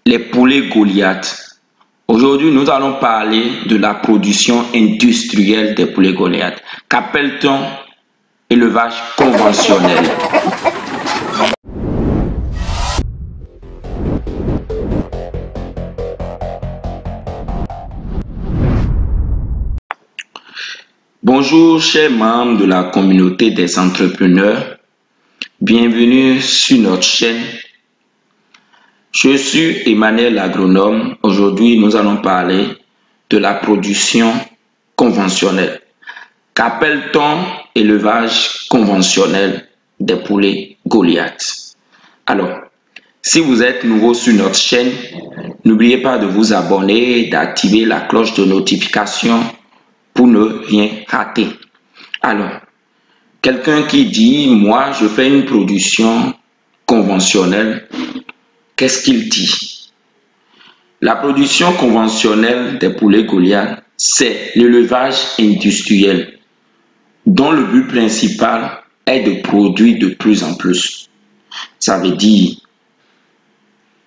les poulets Goliath. Aujourd'hui, nous allons parler de la production industrielle des poulets Goliath. Qu'appelle-t-on élevage conventionnel? Bonjour chers membres de la communauté des entrepreneurs, bienvenue sur notre chaîne. Je suis Emmanuel l'agronome. Aujourd'hui, nous allons parler de la production conventionnelle. Qu'appelle-t-on élevage conventionnel des poulets Goliath? Alors, si vous êtes nouveau sur notre chaîne, n'oubliez pas de vous abonner et d'activer la cloche de notification pour ne rien rater. Alors, quelqu'un qui dit, moi, je fais une production conventionnelle, qu'est-ce qu'il dit? La production conventionnelle des poulets Goliath, c'est l'élevage industriel, dont le but principal est de produire de plus en plus. Ça veut dire,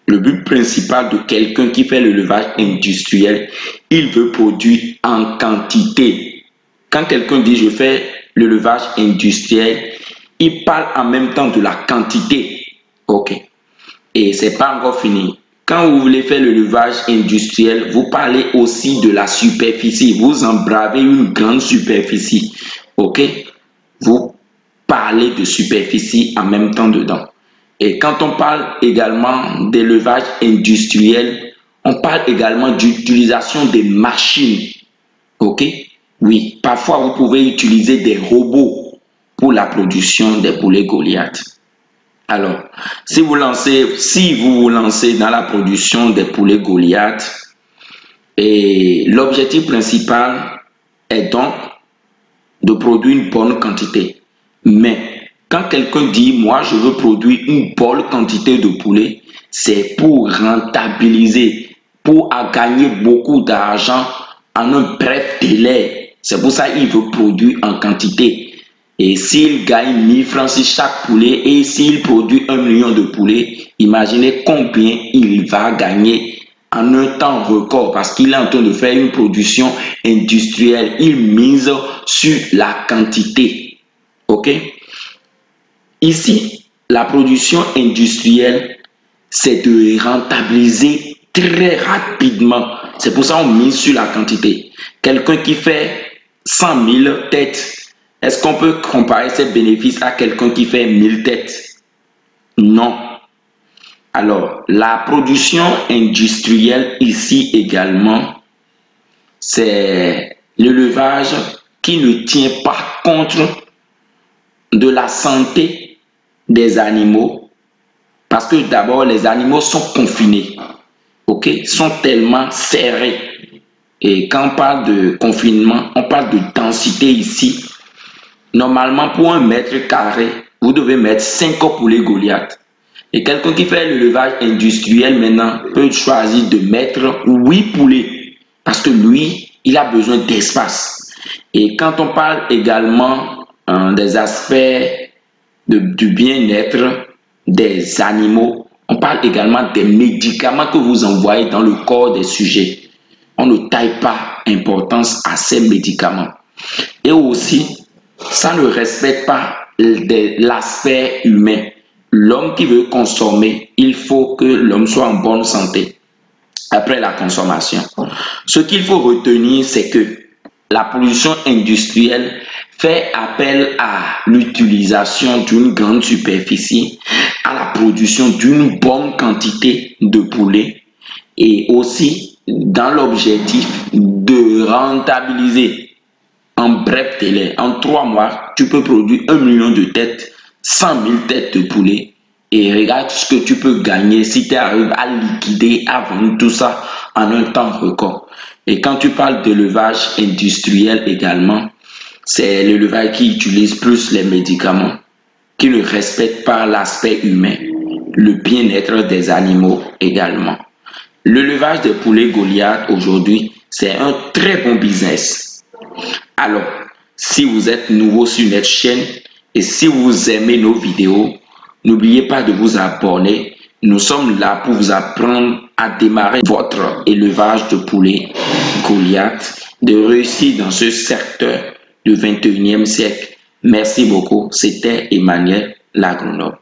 le but principal de quelqu'un qui fait l'élevage industriel, il veut produire en quantité. Quand quelqu'un dit je fais l'élevage industriel, il parle en même temps de la quantité. Ok. Et c'est pas encore fini. Quand vous voulez faire l'élevage industriel, vous parlez aussi de la superficie. Vous embravez une grande superficie. Ok. Vous parlez de superficie en même temps dedans. Et quand on parle également d'élevage industriel, on parle également d'utilisation des machines. Ok? Oui, parfois vous pouvez utiliser des robots pour la production des poulets Goliath. Alors, si vous vous lancez dans la production des poulets Goliath, et l'objectif principal est donc de produire une bonne quantité. Mais quand quelqu'un dit, moi, je veux produire une bonne quantité de poulet, c'est pour rentabiliser, pour gagner beaucoup d'argent en un bref délai. C'est pour ça qu'il veut produire en quantité. Et s'il gagne 1000 francs sur chaque poulet et s'il produit 1 million de poulets, imaginez combien il va gagner en un temps record parce qu'il est en train de faire une production industrielle. Il mise sur la quantité. Ok? Ici, la production industrielle, c'est de rentabiliser très rapidement. C'est pour ça qu'on mise sur la quantité. Quelqu'un qui fait 100 000 têtes, est-ce qu'on peut comparer ses bénéfices à quelqu'un qui fait 1000 têtes? Non. Alors, la production industrielle ici également, c'est l'élevage qui ne tient pas compte de la santé des animaux, parce que d'abord les animaux sont confinés, ok, sont tellement serrés. Et quand on parle de confinement, on parle de densité ici. Normalement, pour 1 mètre carré, vous devez mettre 5 poulets Goliath. Et quelqu'un qui fait l'élevage industriel maintenant peut choisir de mettre 8 poulets parce que lui, il a besoin d'espace. Et quand on parle également des aspects du bien-être des animaux, on parle également des médicaments que vous envoyez dans le corps des sujets. On ne taille pas importance à ces médicaments. Et aussi, ça ne respecte pas l'aspect humain. L'homme qui veut consommer, il faut que l'homme soit en bonne santé après la consommation. Ce qu'il faut retenir, c'est que la production industrielle fait appel à l'utilisation d'une grande superficie, à la production d'une bonne quantité de poulets et aussi dans l'objectif de rentabiliser en bref délai. En 3 mois, tu peux produire 1 million de têtes, 100 000 têtes de poulet et regarde ce que tu peux gagner si tu arrives à liquider, à vendre tout ça en un temps record. Et quand tu parles d'élevage industriel également, c'est l'élevage qui utilise plus les médicaments, qui ne respecte pas l'aspect humain, le bien-être des animaux également. L'élevage des poulets Goliath aujourd'hui, c'est un très bon business. Alors, si vous êtes nouveau sur notre chaîne et si vous aimez nos vidéos, n'oubliez pas de vous abonner, Nous sommes là pour vous apprendre à démarrer votre élevage de poulets Goliath, de réussir dans ce secteur du 21e siècle. Merci beaucoup. C'était Emmanuel l'agronome.